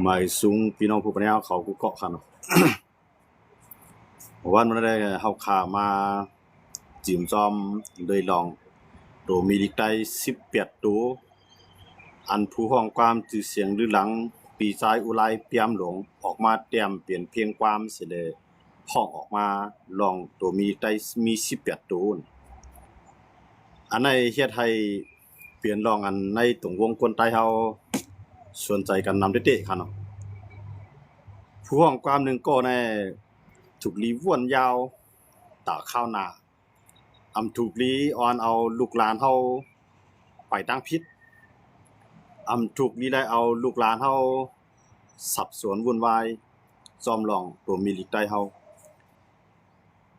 หมายสูงพี่น้องผู้ปัญญาเขากูเกาะคันวันมันได้เฮาขามาจิมจอมโดยลองตัวมีลิกได้18ตัวอันผู้ห้องความจือเสียงหรือหลังปีซ้ายอุไลเปียมหลงออกมาเตรียมเปลี่ยนเพียงความเสยเลยห้องออกมาลองตัวมีได้มี18ตัวอันในเฮ็ดให้เปลี่ยนลองอันในตรงวงคนใต้เฮาสนใจกันนำเด็ดๆคันเนาะผู้ห้องความหนึ่งก็ในถูกลีว่วนยาวตาข้าวหน้าอำถูกลีออนเอาลูกหลานเฮาไปตั้งพิษอำถูกลีได้เอาลูกหลานเฮาสับสนวุ่นวายจอมลองตัวมิลิกใต้เฮา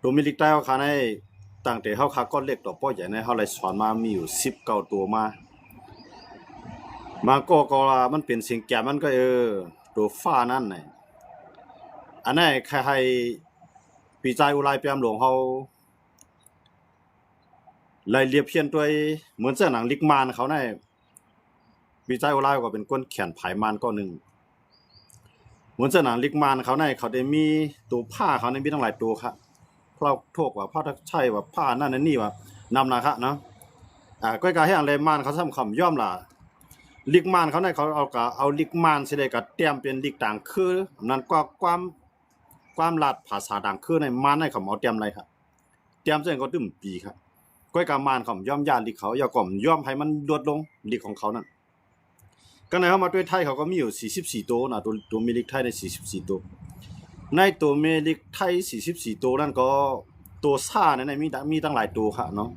ตัวมิลิกใต้เฮาค่ะในตั้งแต่เฮาคาก้อนเล็กต่อป้อใหญ่ในเฮาเลยสอนมามีอยู่19ตัวมาก็ว่ามันเป็นสิ่งแก่มันก็ตัวฟ้านั่นน่ะอันนั้นใครให้ปีใจอุไรเปียมหลวงเฮาไล่เรียบเพียนด้วยเหมือนเสื้อหนังลิกมานเขาในปีใจอุไรก็เป็นก้นแขนไผมานก็หนึ่งเหมือนเสื้อหนังลิกมานเขาในเขาได้มีตัวผ้าเขาในมีทั้งหลายตัวครับเราโทษว่าผ้าทักใช่ว่าผ้านั่นนี่ว่านำนะครับเนาะก้อยกาให้อันเลมานเขาซ้ำคำย่อมล่ะลิกมานเขาในเขาเอาลิกมานสิได้ก็เตรียมเป็นลิกต่างคือนั้นก็ความลาดภาษาต่างคือในมานในเขาเอาเตรียมอะไรครับเตรียมเส้นก็ตึ้มปีครับก้อยกามานเขาย่อมย่านลิกเขาอย่าก่อมย่อมให้มันลดลงลิกของเขานั่นก็ในเขามาด้วยไทยเขาก็มีอยู่44ตัวนะตัวมีลิกไทยใน44ตัวในตัวเมลิกไทย44ตัวนั่นก็ตัวซ่าในมีตั้งหลายตัวครับเนาะ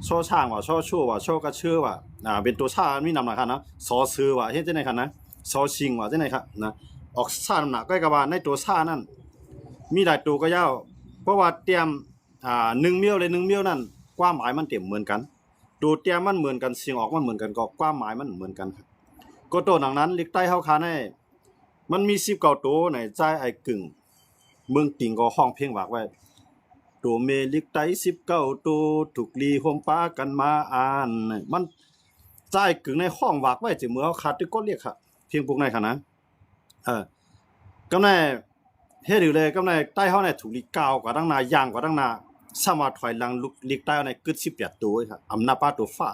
ช่อช่างว่าช่อชั่วว่าช่อกระเชื่อว่าเป็นตัวซ่ามีนำหนักครับนะซอซื้อว่าเฮ็ดจังได๋ครับนะซอชิงว่าจังได๋ครับนะออกซ่าน้ำหนักก้อยกะว่าในตัวซ่านั่นมีหลายตัวก็ยาวเพราะว่าเตรียม1มิ้วเลย1มิ้วนั่นความหมายมันเต็มเหมือนกันตัวเตรียมมันเหมือนกันเสียงออกมันเหมือนกันก็ความหมายมันเหมือนกันครับก็ตัวหนังนั้นลิกใต้เฮาคาในมันมี19ตัวในใจไอ้กึ่งเมืองติงก็ห้องเพลงฝากไว้ตัวเมลิกไต้19ตัวถูกลีห่มปากันมาอ่านมันใจกึ่งในห้องฝากไว้จิเหมือเฮาขาดตึกก็เรียกครับเพียงพวกนั้นค่ะนะกำในเฮ็ดอยู่เลยกำในใต้เฮาเนี่ยถูกลีกาวกว่าตั้งหน้าย่างกว่าตั้งหน้าสามารถถอยหลังลุกลีกใต้ในกึด18ตัวครับอำนาจป้าตัวฟ้า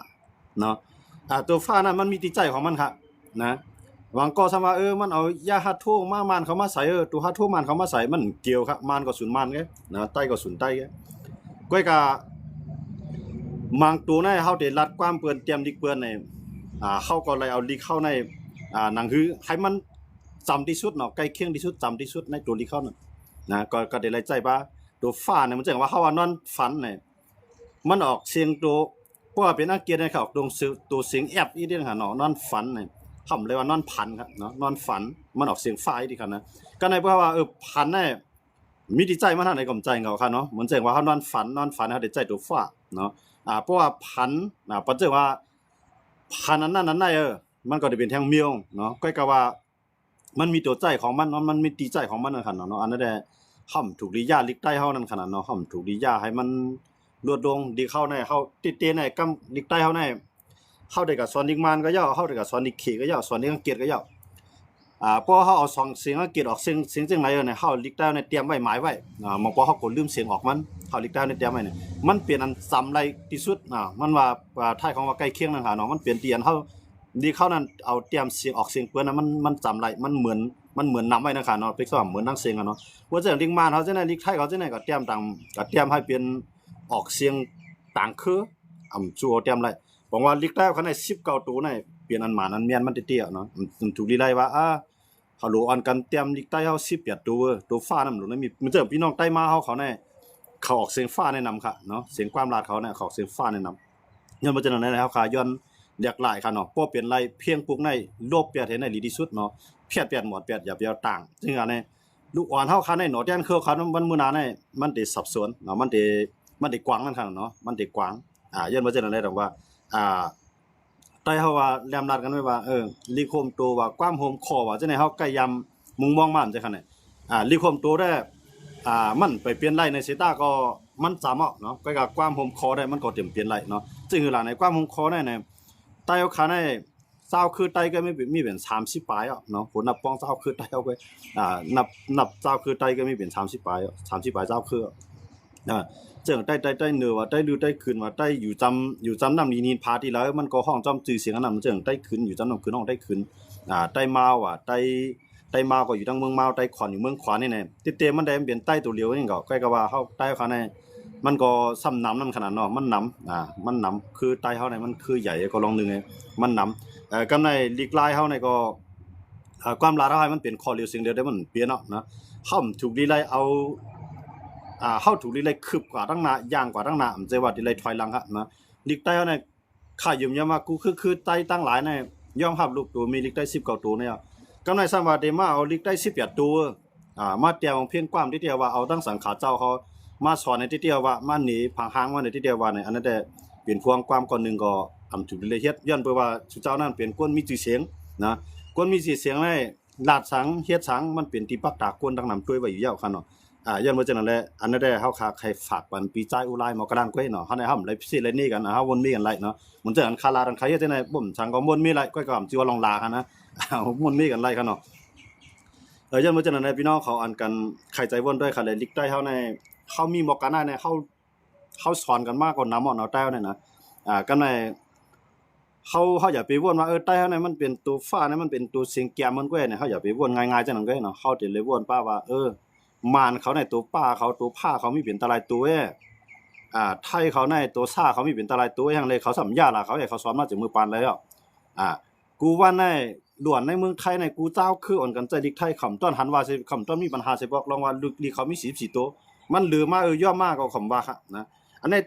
เนาะตัวฟ้านั้นมันมีติใจของมันครับนะหวังก็ซะว่ามันเอายาฮัดโทมามานเขามาใส่ตัวฮัดโทมานเขามาใส่มันเกี่ยวครับมานก็สุนมานแกนะใต้ก็สุนใต้แกก้อยกะมังตัวในเฮาได้รัดความเปิ้นเตรียมลิกเปิ้นในเฮาก็เลยเอาลิกเข้าในหนังหือให้มันจำที่สุดเนาะใกล้เคียงที่สุดจำที่สุดในตัวลิกเข้านั่นนะก็ได้ใจว่าตัวฟ้าเนี่ยมันจังว่าเฮาว่านอนฝันเนี่ยมันออกเสียงตัวเพราะว่าเป็นอังกฤษนะครับตัวเสียงแอบอีเด้หั่นเนาะนอนฝันเนี่ยคำเลยว่านอนพันครับเนาะนอนฝันมันออกเสียงฟ้าดีครับนะก็ในเพราะว่าพันเนี่ยมีที่ใจมันทางไหนก็ใจเงาครับเนาะเหมือนจังว่าเฮานอนฝันเฮาได้ใจตัวฟ้าเนาะเพราะว่าพันปัจจัยว่าพันนั้นได้มันก็ได้เป็นแท่งเมียวเนาะก็ว่ามันมีตัวใจของมันมันมีตีใจของมันนั่นคั่นเนาะอันนั้นแหละห่ำถูกดียาลิกใต้เฮานั่นขนาดเนาะห่ำถูกดียาให้มันลดลงดีเข้าในเฮาติเตในกำลิกใต้เฮาในเฮาได้กับสอนลิกมานก็ย่อเฮาได้กับสอนลิกเขก็ย่อสอนลิกอังกฤษก็ย่อเพราะเฮาเอา2เสียงอังกฤษออกเสียงจังไรเนี่ยเฮาลิกใต้เนี่ยเตรียมไว้หมายไว้มองพอเฮาก็ลืมเสียงออกมันเฮาลิกใต้เนี่ยเตรียมไว้เนี่ยมันเปลี่ยนอันซ้ำไรที่สุดมันว่าท้ายของว่าใกล้เคียงนั่นหาเนาะมันเปลี่ยนที่อันเฮาดีเข้านั้นเอาเตรียมเสียงออกเสียงเปิ้นน่ะมันจำไรมันเหมือนนำไว้นะค่ะเนาะเป็นว่าเหมือนนังเสียงอ่ะเนาะว่าจังลิกมานเฮาจังได๋ลิกไทยเขาจังได๋ก็เตรียมต่างก็เตรียมให้เป็นออกเสียงต่างคือจู่เอาเตรียมไรบอกว่าลิกใต้คันได้19ตัวในเปลี่ยนอันหมาอันแม่นมันเตี้ยๆเนาะมันถูกลีไล่ว่าฮัลโหลอันกันเตรียมลิกใต้เฮา18ตัวฟ้านำหลงมีมันเจอพี่น้องใต้มาเฮาเขาแน่เขาออกเสียงฟ้าแนะนำค่ะเนาะเสียงความลาดเขาเนี่ยเขาออกเสียงฟ้าแนะนำย้อนบ่จังนั้นแล้วค่ะย้อนเรียกหลายค่ะเนาะบ่เปลี่ยนไรเพียงปลูกในโลบเปียดเห็นได้ดีที่สุดเนาะเพียดหมดเปียดอย่าไปเอาต่างจึงอันนี้ลูกอ่อนเฮาคันได้หนอแดนคือคันมันมื้อหน้านี่มันได้สับสนเนาะมันได้กว้างนั่นค่ะเนาะมันได้กว้างย้อนบ่จังนั้นได้ดอกว่าใต้เฮาว่าแลมลัดกันไว้ว่าลิโคมโตว่าความโฮมคอว่าจังได๋เฮาใกล้ยามมุงมองมาจังคั่นน่ะลิโคมโตได้มันไปเปลี่ยนไรในเซตาก็มันสามารถเนาะก็กับความโฮมคอได้มันก็เต็มเปลี่ยนไรเนาะจึงคือหลังในความโฮมคอได้เนี่ยใต้เอาขาได้ส เจ้าคือไต้ก็มีเป็น30ปลายอ่ะเนาะผลนับป้องเจ้าคือไต้เอาไปนับเจ้าคือไต้ก็มีเป็น30ปลายอ่ะ30ปลายเจ้าคือเจิงใต้เหนือว่าใต้ลือใต้ขึ้นว่าใต้อยู่จำนำนีพาที่แล้วมันก็ห้องจอมจื่อเสียงอันนั้นเจิงใต้ขึ้นอยู่จำนำขึ้นห้องใต้ขึ้นใต้มาว่ะใต้มาก็อยู่ทางเมืองมาใต้ขอนอยู่เมืองขวานนี่แน่ติเตมันได้มันเป็นใต้ตัวเลียวนี่ก็ใกล้กับว่าเฮาใต้เขาในมันก็ซ้ำน้ำนำขนาดเนาะมันน้ำมันน้ำคือใต้เฮาในมันคือใหญ่ก็ลองนึงไงมันน้ำกำในลีกลายเฮาในก็ความลาดให้มันเป็นข้อเลียวสิ่งเดียวได้มันเปลี่ยนเนาะนะเฮาถูกลีไลเอาเฮาถูกลีไลคืบกว่าตั้งหน้าย่างกว่าตั้งหน้ามันจะว่าลีไลถอยหลังฮะนะลีกใต้เฮาในข้ายืมยามากูคือใต้ตั้งหลายในยอมรับลูกตัวมีลีกใต้19ตัวเนี่ยกำในสามว่าได้มาเอาลีกใต้18ตัวมาเตียวเพียงความที่เดียวว่าเอาตั้งสังขาเจ้าเขามาสอนในที่เดียวว่ามาหนีพังหางว่าในที่เดียวว่าในอันนั้นได้เปลี่ยนความก่อนนึงก็ถูกลีไลเฮ็ดย้อนไปว่าสุเจ้านั้นเป็นคนมีชื่อเสียงนะคนมีชื่อเสียงในลาดสังเฮ็ดสังมันเป็นที่ปักตากวนดังนำช่วยไว้อยู่ยาวคั่นเนาะย้อนว่าจังนั้นแหละอันนั้นได้เฮาคาใครฝากปันปีใจอุลายหมอกระดานก้อยเนาะเฮาได้ห้ำไรสิไรนี่กันเฮาวนมีกันไรเนาะเหมือนจังนั้นคาลาดันใครเฮ็ดจังได๋บ่มสังก็วนมีไรก้อยก็สิว่าลองลากันนะวนมีกันไรคั่นเนาะย้อนว่าจังนั้นแหละพี่น้องเขาอันกันใครใจวนด้วยค่ะเลยลิกได้เฮาในเฮามีหมอกกันในเฮาสอนกันมากกว่าน้ำเอาแต้วเนี่ยนะกันในเฮาอย่าไปวนว่าใต้เฮานี่มันเป็นตัวฟ้านี่มันเป็นตัวเสียงแก้มมันก็เนี่ยเฮาอย่าไปวนง่ายๆจังนั้นก็เนาะเฮาสิเลยวนป้าว่าม่านเขาในตัวป้าเขาตัวผ้าเขามีเป็นตะลายตัวไทยเขาในตัวซ่าเขามีเป็นตะลายตัวอย่างเลยเขาสัมญาล่ะเขาให้เขาสอนมาจากมือปานแล้วกูว่าในล้วนในเมืองไทยในกูเจ้าคืออ่อนกันใจลิกไทยคำต้อนหันว่าสิคำต้อนมีปัญหาสิบอกลองว่าลึกลีเขามี44ตัวมันเหลือมาย่อมากก็คำว่าครับนะอันนี้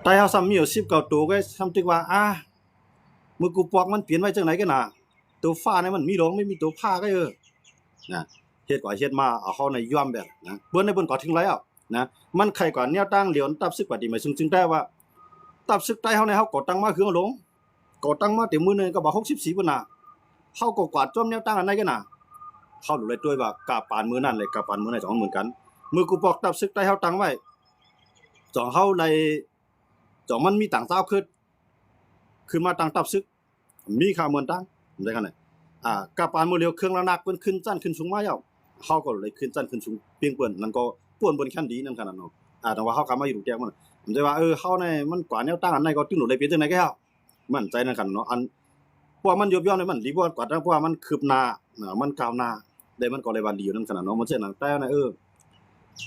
ไต้เฮาซ้ำมีอยู่19ตัวก็ซ้ำตึกว่ามือกูปอกมันเปลี่ยนไว้จังไหนกันน่ะตัวฟ้านี่มันมีดอกไม่มีตัวผ้าก็นะเฮ็ดกว่าเฮ็ดมาเอาเข้าในย่อมแบบนะเบิ่นในเบิ่นก็ถึงแล้วนะมันใครกว่าแนวตั้งเหลียนตับซึกกว่าดีหมายจึงได้ว่าตับซึกใต้เฮาในเฮาก่อตั้งมาคือลงก่อตั้งมาเต็มมือนึงก็บ่64ปุ่นน่ะเฮาก็กวาดจอมแนวตั้งอันไหนกันน่ะเฮารู้เลยด้วยว่ากาปานมือนั่นเลยกาปานมือไหน2เหมือนกันมือกูปอกตับซึกใต้เฮาตั้งไว้จองเฮาเลยจองมันมีต่างเจ้าขึ้นมาตั้งตับซึกมีค่าเหมือนตั้งได้กันน่ะกาปานมือเร็วเครื่องระนักเพิ่นขึ้นจั่นขึ้นสูงมาแล้วเฮาก็เลยขึ้นจั่นขึ้นสูงเปียงเปิ้นนั่นก็ป่วนบนขั้นดีนั่นขนาดเนาะแต่ว่าเฮากลับมาอยู่แจกมันผมจะว่าเฮาในมันกว่าแนวตั้งอันไหนก็ตึงหนูได้เป็นจังได๋แก่เฮามั่นใจนั่นกันเนาะอันเพราะมันยบย่อมมันดีบ่กว่าเพราะว่ามันคืบหน้ามันก้าวหน้าได้มันก็เลยว่าดีอยู่นั่นขนาดเนาะมันเช่นนั้นแต่นะ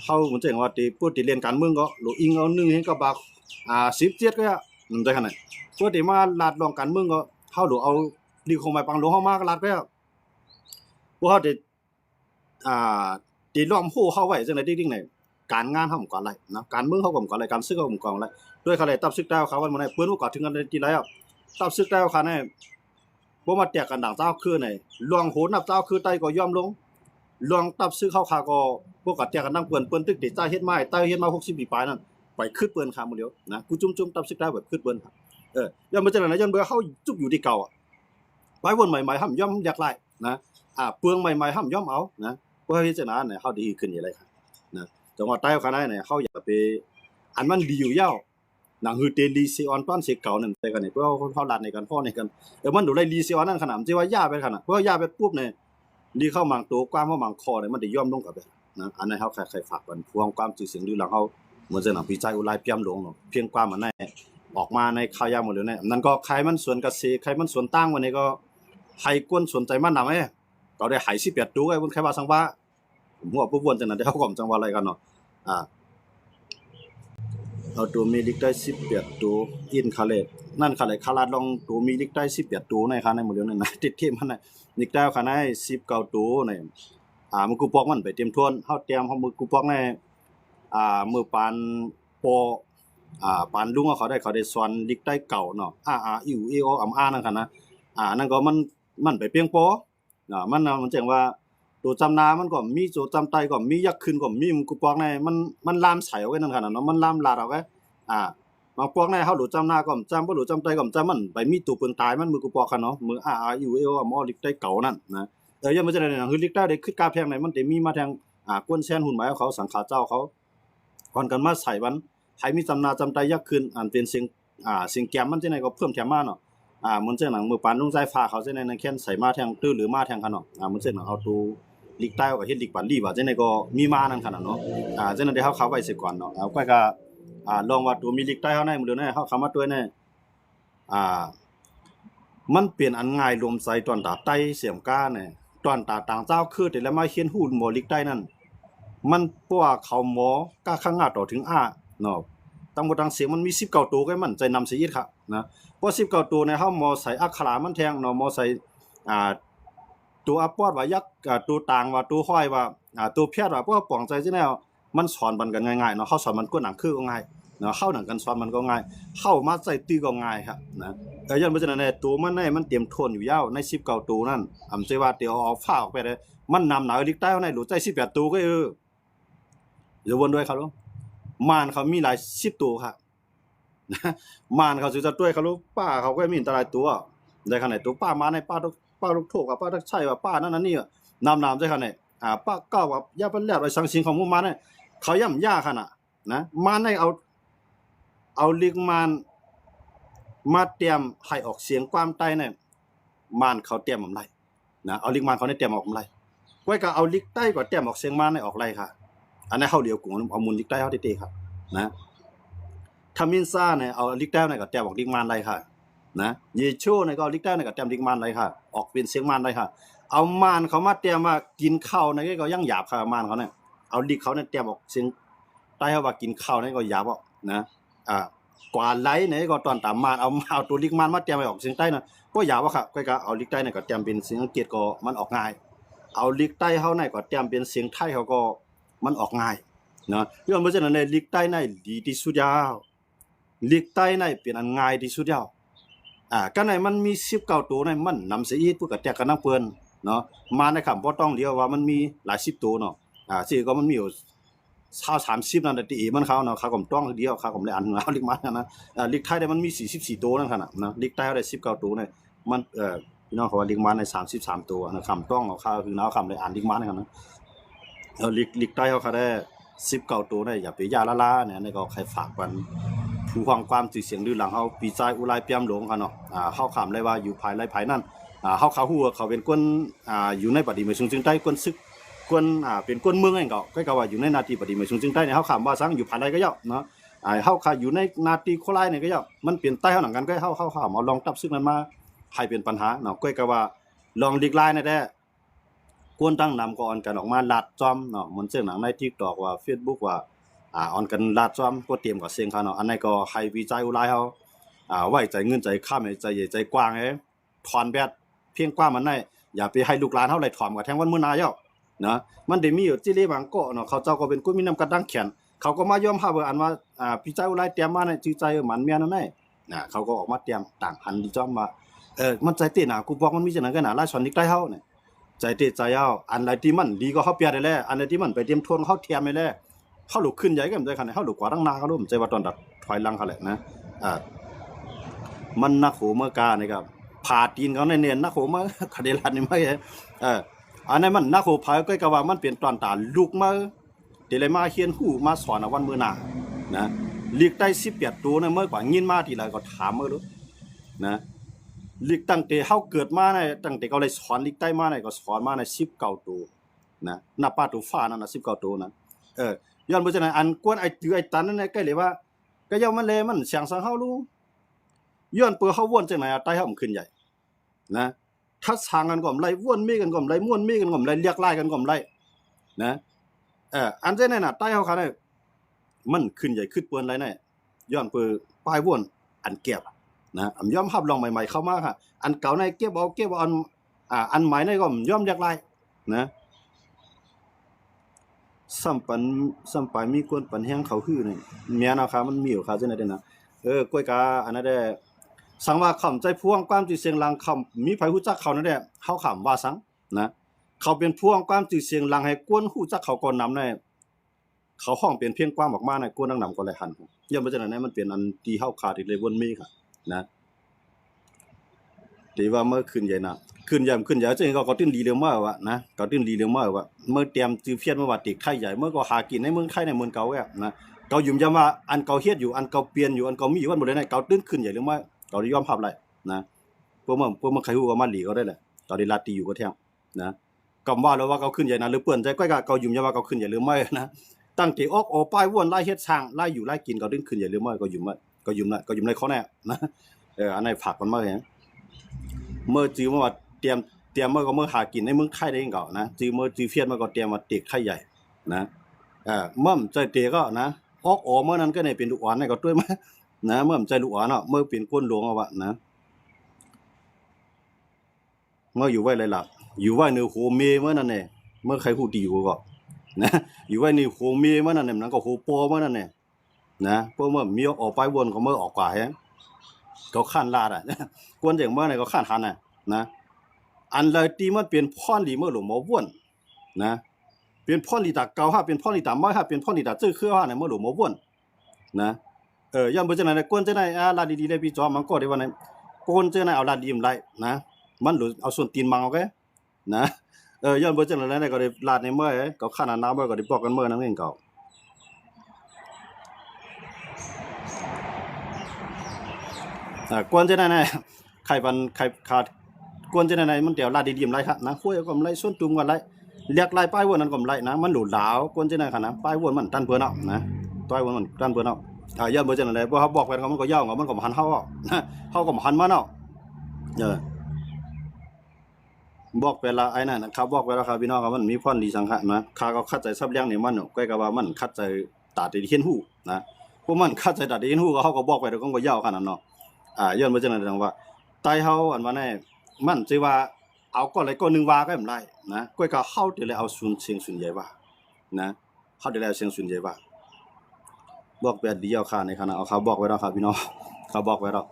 เฮาเหมือนจังว่าที่พูดที่เรียนการเมืองก็โลอิงเอา1เห็นก็บัก17ก็มันได้ขนาดพวกที่มาลาดรองการเมืองก็เฮาโลเอาดีคงไปปังโลเฮามาก็ลาดก็พวกเฮาได้ที่ล้อมโหเฮาไว้จังได๋ดิ่งๆนี่การงานเฮาก็ไรนะการเมืองเฮาก็ไรการศึกเฮาก็ไรด้วยเขาเลยตับซึกดาวเขาวันบ่ได้เปิ้นก็ถึงกันที่แล้วตับซึกดาวเขานี่บ่มาแตกกันดังเจ้าคือนี่ลวงโหนับเจ้าคือใต้ก็ยอมลงลวงตับซึกเข้าคาก็บ่ก็แตกกันดังเปิ้นตึกติใต้เฮ็ดไม้ใต้เฮ็ดมา60ปีปลายนั่นไปคืดเปิ้นคามื้อเดียวนะกูจุ่มๆตับซึกดาวแบบคืดเปิ้นย้อนบ่จังนั้นย้อนเบื่อเฮาจุบอยู่ที่เก่าไปวนใหม่ๆห้ำย่อมอยากไล่นะเปลืองใหม่ๆห้ำย่อมเอานะเพื่อที่จะนั้นเนี่ยเฮาดีขึ้นอย่างไรครับนะจังหวัดใต้เขาได้เนี่ยเฮาอยากไปอันมันดีอยู่ยาวหนังฮือเตลีซีออนป้อนเสกเก่านั่นแต่กันนี่เพื่อเฮาลัดในกันพ่อในกันมันดูได้ลีซีออนนั่นขนาดที่ว่าย่าไปขนาดเพราะย่าไปปุ๊บเนี่ยลีเข้ามังตัวกว้างเข้ามังคอเนี่ยมันได้ย่อมลงกับนะอันนั้นเฮาใครฝากกันพวงความจื่อเสียงดูหลังเฮาเหมือนจะหนังพี่ใจอุไรเปียมหลงเนาะเพียงความมันได้ออกมาในข่าวยาหมดเลยเนี่ยนั่นก็ใครมันสวนเกษตรใครมันสวนตั้งวันนี้ก็ให้กวนสนใจมันนำก็ได้หาย18ตัวไอ้บนใครว่าสังว่าผมว่าผู้วนจังนั้นได้เฮาก็จังว่าอะไรกันเนาะเอาตัวมีลิกได้18ตัวอินคาเลตนั่นคาเลตคาลาดลองตัวมีลิกได้18ตัวในคันในหมดเดียวนั่นนะติดเทมันน่ะลิกได้คันให้19ตัวในมือกูปอกมันไปเตรียมทวนเฮาเตรียมเฮามือกูปอกในมือปานปอปานลุงเขาได้สอนลิกได้เก่าเนาะอิวเอออำนั่นคั่นนะนั่นก็มันไปเปียงปอมันจังว่าตัวจำนามันก็มีตัวจำไตก็มียักษ์ขึ้นก็มีมือกูปอกในมันลามใส่เอาไว้นั่นคั่นน่ะเนาะมันลามลาดเอาไว้บางปอกในเฮาหลุจำนาก็จำบ่หลุจำไตก็จำมันไปมีตัวเปิงตายมันมือกูปอกคั่นเนาะมืออิวเออมอลิกได้เก่านั่นนะอย่ามันจะได้คือลิกได้คือกาแพงไหนมันได้มีมาทางกวนแซนหุ่นหมายเขาสังขาเจ้าเขาก่อนกันมาใส่วัน มีจำนาจำใจยักขึ้นอันเป็นเสียงเสียงแกมมันจังได๋ก็เพิ่มแถมมาเนาะเหมือนจังหนังมือปานลงใจฟ้าเขาจังได๋นั่นแค่นใส่มาแทงตื้อหรือมาแทงคั่นเนาะเหมือนจังหนังเอาตูลีกใต้ก็เฮ็ดลีกปานลีว่าจังได๋ก็มีมานั่นคั่นน่ะเนาะจังนั้นได้เฮาเข้าไว้ซิก่อนเนาะก้อยก็ลองว่าตัวมีลีกใต้เฮาในมื้อเดียวนี้เฮาเข้ามาด้วยแน่อ่ามันเป็นอันง่ายรวมใจตอนตาใต้เสียมก้าเนี่ยตอนตาต่างเจ้าคือแต่ละมาเขียนฮู้หมอลีกใต้นั่นมันเพราะว่าเขาหมอกล้าข้างหน้าต่อถึงเนาะตั้งบ่ตั้งเสียงมันมี19ตัวก็มันใจนำสิอีกครับนะเพราะ19ตัวเนี่ยเฮาหมอใส่อักขระมันแทงเนาะหมอใส่อ่าตัวอัปปอดว่ายักษ์ตัวต่างว่าตัวห้อยว่าตัวเพียดว่าเพราะว่าป่องใจจังแนวมันสอนมันกันง่ายๆเนาะเฮาสอนมันกวนหนังคือก็ง่ายเนาะเข้าหนังกันสอนมันก็ง่ายเข้ามาใจตื้อก็ง่ายครับนะย้อนบ่จังนั้นแหละตัวมันมันเตรียมทนอยู่ยาวใน19ตัวนั่นสิว่าเดี๋ยวเอาฟ้าออกไปได้มันนำหนาลีกใต้ในหลุดใจ18ตัวก็อย่าวนด้วยครับลุงม่านเขามีหลาย10ตัวครับม่านเขาสิจะด้วยครับลุงป้าเขาก็มีหลายตัวได้ขนาดตัวป้ามาในป้าลูกโทกกับป้าทักชัยว่าป้านั่นนี่นำได้ขนาดป้าก้าวว่าอย่าไปแล้วไอ้สังสิงของหมู่มาเนี่ยเขาย่ำยาขนาดนะมาในเอาลีกม่านมาเตรียมให้ออกเสียงความใต้เนี่ยม่านเขาเตรียมอำไรนะเอาลีกม่านเขาได้เตรียมออกอำไรไว้ก็เอาลีกใต้ก็เตรียมออกเสียงม่านให้ออกไรค่ะอันนั้นเฮาเดียวกุเอามูลลีกใต้เฮาเตะครับนะทามินซ่าเนี่ยเอาลีกใต้เนี่ยก็เตรียมออกลีกม่านไรค่ะนะเยโชเนี่ยก็เอาลีกใต้เนี่ยก็เตรียมลีกม่านไรค่ะออกเป็นเสียงม่านไรค่ะเอาม่านเขามาเตรียมว่ากินข้าวเนี่ยก็ยังหยาบค่ะม่านเขาเนี่ยเอาลีกเขาเนี่ยเตรียมออกเสียงใต้เฮาว่ากินข้าวเนี่ยก็หยาบนะกว่าไหลเนี่ยก็ตอนตามม่านเอาตัวลีกม่านมาเตรียมให้ออกเสียงใต้น่ะก็หยาบค่ะก็เอาลีกใต้เนี่ยก็เตรียมเป็นเสียงอังกฤษก็มันออกง่ายเอาลีกใต้เฮาเนี่ยก็เตรียมเป็นเสียงไทยเขาก็มันออกง่ายเนาะย้อนเพราะฉะนั้นในลีกใต้ในดีที่สุดยาวลีกใต้ในเป็นอันง่ายที่สุดยาวกันไหนมันมี19ตัวในมันนำเสียอีกผู้ก็แตกกันนำเปิ้นเนาะมาในคำบ่ต้องเดียวว่ามันมีหลาย10ตัวเนาะสิก็มันมีอยู่20-30นั่นติมันเขาเนาะเขาก็ต้องเดียวเขาก็เลยอันเอาลีกมานะลีกไทยได้มันมี44ตัวนั่นคั่นน่ะนะลีกใต้ได้19ตัวเนี่ยมันพี่น้องเขาว่าลีกมาใน33ตัวนะคำต้องเอาเขาคือเอาคำเลยอ่านลีกมานั่นนะลีกใต้เขาได้19ตัวเนี่ยอย่าไปยาละเนี่ยนี่ก็ใครฝากกันผู้ฟังความสื่อเสียงดื้อหลังเฮาปีใจอุไรเปียมหลงคั่นเนาะเฮาคำเลยว่าอยู่ภายไร่ภายนั่นเฮาฮู้ว่าเขาเป็นคนอยู่ในปฏิมาชุมจึงใต้คนซึกคนเป็นคนเมืองนั่นก็ว่าอยู่ในนาทีปฏิมาชุมจึงใต้เนี่ยเฮาคำว่าสังอยู่ภายไร่ก็ย่อเนาะเฮาอยู่ในนาทีโคไลเนี่ยก็ย่อมันเป็นใต้เฮาหนังกันก็เฮาเอาลองตับซึ่งนั้นมาให้เป็นปัญหาเนาะก็ว่าลองลีกไล่นั่นแหละกวนตั้งนำก็ออนกันออกมาลาดจอมเนาะมันเสียงหนังใน TikTok ว่า Facebook ว่าออนกันลาดจอมก็เตรียมกับเสียงเขาเนาะอันนั้นก็ให้วิจัยอุไรเฮาไว้ใจเงินใจค้ำใจใหญ่ใจกว้างถอนแบดเพียงกว้างมันได้อย่าไปให้ลูกหลานเฮาไหลถอมกับแทงวันมื้อหน้าเย้านะมันได้มีอยู่จิเลบางเกาะเนาะเขาเจ้าก็เป็นคนมีนำกระดังแขนเขาก็มายอมรับว่าอันว่าวิจัยอุไรเตรียมมาเนี่ยจิใจมันแม่นนั่นแหละเขาก็ออกมาเตรียมต่างหันดิจอมว่ามันใจเต้นกูบอกมันมีจังได๋กันน่ะหลายช้อนนิกใต้เฮาเนี่ยใจเตะใจเอาอันใดที่มันดีก็เฮาเปียได้แล้วอันใดที่มันไปเตรียมทวนเฮาเทียมไปแล้วเฮาลุกขึ้นใหญ่กันได้คั่นเฮาลุกกว่าดังนาเขารู้ใจว่าตอนดัดถอยหลังเขาแหละนะมันนักโหเมื่อกานี่ครับผาตีนเขาในเนียนนักโหมาคดีลันนี่มาอันนั้นมันนักโหพายก็ว่ามันเป็นตอนตาลูกมาเดเลยมาเฮียนฮู้มาสอนวันมื้อหน้านะลีกใต้18ตัวนะเมื่อกว่ายินมาทีไรก็ถามมื้อรู้นะลีกตั้งแต่เฮาเกิดมาเนี่ยตั้งแต่เขาเลยสอนลีกใต้มาเนี่ยก็สอนมาใน19ตัวนะนับป้าตัวฟ้านั่นน่ะ19ตัวนั้นย้อนเพราะฉะนั้นอันกวนไอ้ตือไอ้ตันนั่นน่ะใกล้เลยว่าก็ย่อมมันเลยมันเสียงสังเฮารู้ย้อนเปื่อเฮาวนจังไหนใต้เฮามันขึ้นใหญ่นะทัดทางกันก็ไหลวนมีกันก็ไหลม่วนมีกันก็ไหลเรียกไล่กันก็ไหลนะอันเจ้นั่นน่ะใต้เฮาคั่นน่ะมันขึ้นใหญ่ขึ้นเปิ้นไหลแน่ย้อนเปื่อปลายวนอันเก็บนะยอมรับลองใหม่ๆเข้ามาค่ะอันเก่าในเก็บเอาอันใหม่ในก็ยอมอยากไล่นะสัมปันมีคนปันแฮงเขาฮื้อนี่แม่นเอาค่ะมันมีอยู่ค่ะจังได๋นะก้อยกาอันนั้นได้สังว่าคำใจพวงความจื่อเสียงลังคำมีไผฮู้จักเขานั่นแหละเฮาคำว่าสังนะเขาเป็นพวงความจื่อเสียงลังให้กวนฮู้จักเขาก่อนนำในเขาห้องเป็นเพียงความออกมาในกวนนำก็เลยหันย่อมบ่จังนั้นมันเป็นอันที่เฮาขาดอีกเลยวนมีค่ะนะที่ว่าเมื่อคืนใหญ่นะขึ้นใหญ่จังก็ตื้นลีเร็วมากว่ะนะก็ตื้นลีเร็วมากว่ะเมื่อเตรียมจื้อเพียนมาว่าติกไทยใหญ่เมื่อก็หากินในเมืองไทยในเมืองเก่าแอ่นะ เกายุ่มยำว่าอันเกาเฮ็ดอยู่อันเกาเปลี่ยนอยู่อันเกามีอยู่วันบ่ได้เกาตื้นขึ้นใหญ่หรือไม่เกาได้ยอมรับเลยนะพวกมันใครฮู้ว่ามันหลีก็ได้แหละเกาได้ลาตีอยู่ก็แท้นะก็ว่าแล้วว่าเกาขึ้นใหญ่นะหรือเปิ้นใจก้อยก็เกายุ่มยำว่าเกาขึ้นใหญ่หรือไม่นะตั้งแต่ออกโอป้ายว่นไล่เฮ็ดช่างไล่อยู่ไล่กินเกาตื้นขึ้นใหญ่หรือไม่ก็ยุ่มว่าก็ยุ่มนะก็ยุ่มในเขาแน่นะอันไหนฝากมันมาแฮงเมื่อจื้อว่าเตรียมเมื่อก็เมื่อหากินในเมืองไทยได้เก่านะจื้อเมื่อจื้อเฟียดมาก็เตรียมมาเต็กไข่ใหญ่นะม่อมใจเตก็นะออกเมื่อนั้นก็ได้เป็นลูกอ่อนให้ก็ด้วยมานะม่อมใจลูกอ่อนเนาะเมื่อเป็นก้นหลวงเอาวะนะเมื่ออยู่ไว้ไรล่ะอยู่ไว้ในโฮเมเมื่อนั้นแน่เมื่อใครฮู้ดีอยู่ก็นะอยู่ไว้ในโฮเมเมื่อนั้นน่ะมันก็โฮปอเมื่อนั้นแน่นะพวกเมื่อมีออกไปวนก็เมื่อออกกว่าแฮงก็ข้านลาดอ่ะกวนจังเมื่อไหนก็ข้านหันน่ะนะอันเลยตีมันเป็นพ่อนหลีเมื่อหลวงหมอว่นนะเป็นพ่อนหลีตาเก่าฮะเป็นพ่อนหลีตาม้อยฮะเป็นพ่อนหลีตาจื้อคือฮะในเมื่อหลวงหมอว่นนะย่ำบ่จังได๋กวนจังได๋ลาดีๆได้พี่จอมมันก็ได้ว่าไหนกวนจังได๋เอาลาดีมไล่นะมันหลุเอาส่วนตีนมังเอาแกนะย่ำบ่จังได๋ก็ได้ลาดในเมื่อก็ข้านน้ำบ่ก็ได้บอกกันเมื่อนั้นเองเก่ากวนจังได๋นะไข่ปันไข่ขาดกวนจังได๋มันเดี๋ยวลาดดีๆไล่ครับนะคุยก็ไล่ส่วนตุงก็ไล่เรียกไล่ป้ายวนนั้นก็ไล่นะมันหลุหลาวกวนจังได๋คั่นนะป้ายวนมันตันเพิ่นเนาะนะป้ายวนมันตันเพิ่นเนาะย่ำบ่จังได๋บ่เขาบอกไปเขามันก็ย่อมันก็บ่หันเฮานะเฮาก็บ่หันมาเนาะเออบอกไปละไอ้นั่นนะครับบอกไปแล้วครับพี่น้องครับมันมีพรดีสังขะนะข้าก็คัดใจซับเลี้ยงนี่มันก้อยก็ว่ามันคัดใจตาได้เห็นฮู้นะพวกมันคัดใจตาได้เห็นฮู้ก็เฮาก็บอกไปแล้วก็ย่อขนาดนั้นเนาะย้อนบ่จังได๋ว่าไตเฮาอันว่าแน่มันสิว่าเอาก็อะไรก็นึงว่าก็บ่ได้นะก้อยก็เฮาได้เลยเอาซุนเชียงซุนใหญ่ว่านะเฮาได้แล้วเชียงซุนใหญ่ว่าบอกแบบเดียวค่ะในขณะเอาเขาบอกไว้แล้วครับพี่น้องเขาบอกไว้แล้ว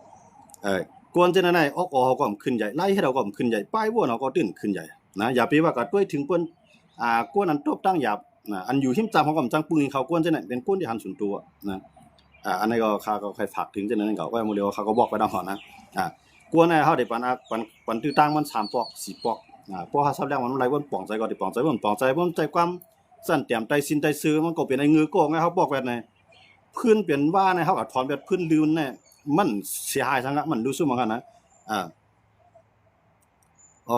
เออกวนจังได๋ออกเขาก็ขึ้นใหญ่ไล่ให้เราก็ขึ้นใหญ่ป้ายวนเราก็ตื้นขึ้นใหญ่นะอย่าไปว่าก็ด้วยถึงเปิ้นกวนนั้นตบตั้งหยาบนะอันอยู่หิมจำเขาก็จังปึ้งเขากวนจังได๋เป็นกวนที่หันสุนตัวนะอันนี้ก็ข้าก็ใครฝากถึงจังนั้นก็ไว้มื้อเดียวเขาก็บอกไว้นำนะกวนน่ะเฮาได้ปันตื้อตั้งมัน3ปอก4ปอกเพราะเฮาซับแล้วมันไหลวนป่องใจก็ได้ป่องใจวนป่องใจบ่ใจความสั่นแต้มใจสินใจซื้อมันก็เป็นไอ้งือโกงไงเฮาบอกแบบไหนพื้นเป็นว่าเนี่ยเฮาก็ถอนแบบพื้นลืนเนี่ยมันเสียหายทั้งนั้นมันรู้สึกเหมือนกันนะอ่า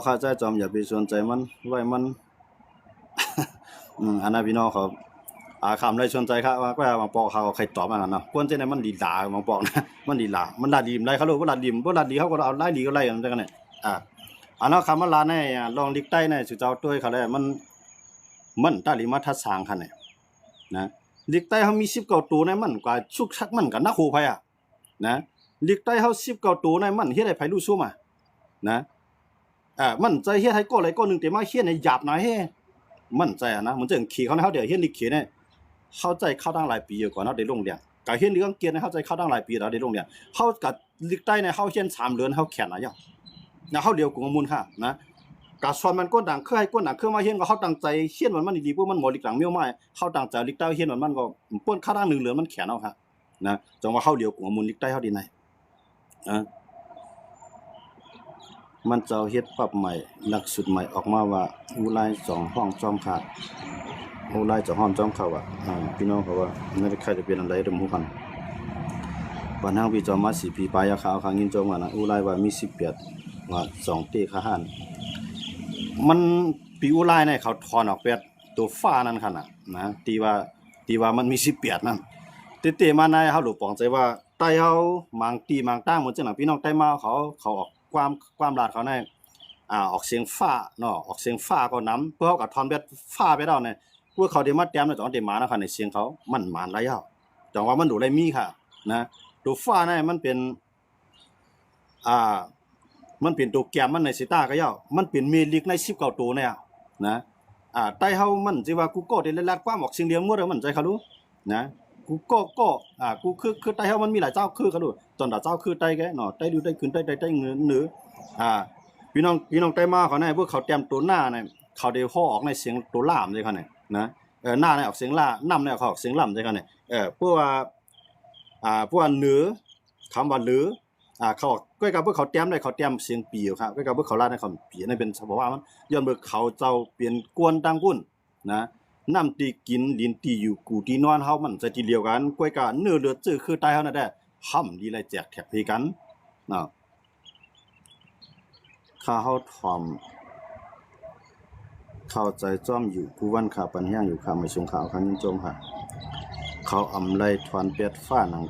เข้าใจจอมอย่าไปสนใจมันไว้มันอันนั้นพี่น้องเขาคำไรสนใจครับว่าก็บางปอกเขาใครตอบมาเนาะควรจะได้มันดีหลาบางปอกนะมันดีหลามันลาดีมไรเขารู้ว่าลาดีมบ่ลาดีเขาก็เอาไล่ดีก็ไล่กันจังได๋อันนั้นคำว่าลาในลองลิกใต้ในสิเจ้าต้วยเขาแล้วมันตาลิมาทัดสางคั่นน่ะนะลิกใต้เฮามี19ตัวในมันกว่าชุกชักมันก็นักโหไผนะลิกใต้เฮา19ตัวในมันเฮ็ดให้ไผรู้ซุมานะมันใจเฮ็ดให้ก็อะไรก็นึงแต่มาเฮ็ดให้หยาบหน่อยเฮ้มั่นใจนะมันจังขี่เขาเฮาเดี๋ยวเฮ็ดลิกขี่เนี่ยเข้าใจเข้าตั้งหลายปีอยู่ก่อนเฮาได้ลงเรียนก็เฮ็ดเรื่องเกียรติเข้าใจเข้าตั้งหลายปีแล้วได้ลงเรียนเฮาก็ลิกใต้ในเฮาเฮียน3เดือนเฮาแข็งอะยังนะเฮาเดียวกูมูลค่ะนะกะสอนมันก้นดังคือให้ก้นดังคือมาเฮียนก็เฮาตั้งใจเฮียนมันดีๆปุ๊บมันบ่ลิกหลังเมียวไม้เฮาตั้งใจลิกใต้เฮียนมันก็ป้นค่าตั้ง1เหลือมันแข็งเอาค่ะนะจังว่าเฮาเดียวกูมูลลิกใต้เฮาดีไหนมันจะเฮ็ดปรับใหม่หลักสูตรใหม่ออกมาว่าอุไล2ห้องจอมขาดอุไล2ห้องจอมเข้าพี่น้องเขาว่าไม่ได้ใครจะเป็นอะไรดมฮู้กันบ้านเฮาพี่จอมมา4ปีปลายขาวข้างยินจอมว่านะอุไลว่ามี18ว่า2เตคาหันมันปีอุไลเนี่ยเขาถอนออก8ตัวฟ้านั่นคั่นน่ะนะตีว่ามันมี18นั่นเตมาในเฮาหลุปองใจว่าใต้เฮามังตีมังตั้งหมดจังพี่น้องใต้มาเขาออกความลาดเขาในออกเสียงฟ้าเนาะออกเสียงฟ้าก็นำเพื่อเขาก็ทอนแบบฟ้าไปแล้วเนี่ยพวกเขาได้มาแต้มในตอนได้มานะค่ะในเสียงเขามันหมานหลายอ่ะจังว่ามันดูได้มีค่ะนะตัวฟ้าเนี่ยมันเป็นมันเป็นตัวแกมมันในสิตาก็ย่ามันเป็นเมลิกใน19ตัวเนี่ยนะใต้เฮามันสิว่ากูก็ได้ลัดความออกเสียงเดียวหมดมันใจเขารู้นะกูก็กูคือใต้เฮามันมีหลายเจ้าคือเขาดูตอนดาเจ้าคือใต้แกเนาะใต้ดูใต้ขึ้นใต้เหนือพี่น้องใต้มาเขาเนี่ยพวกเขาเตรียมตัวหน้าเนี่ยเขาได้ฮ้อออกในเสียงตัวล่ามใช่คั่นน่ะนะหน้าเนี่ยออกเสียงล่านำเนี่ยเขาออกเสียงล่ํใช่คั่นน่ะพวกว่าเหนือคำว่าหรือเขาก้อยกับพวกเขาเตรียมได้เขาเตรียมเสียงปีอยู่ครับก้อยกับพวกเขาลาดในเขาปีนั่นเป็นสภาวะมันย้อนเบิกเขาเจ้าเปลี่ยนกวนตั้งพุ่นนะ น้ำตีกินลิ้นตีอยู่กูตีนอนเฮามันจะทีเดียวกันกวยกะเนื้อเลือดจื้อคือตายเฮานั่นแหละห่ำดีเลยแจกแถบให้กันนะข้าเฮาถ่อมเข้าใจจ้อมอยู่ผู้วันข่าวปัญญาอยู่ข่าวไม่ชงข่าวคันยินโจมค่ะเขาอำไลทวนเปียดฟ้าหนัง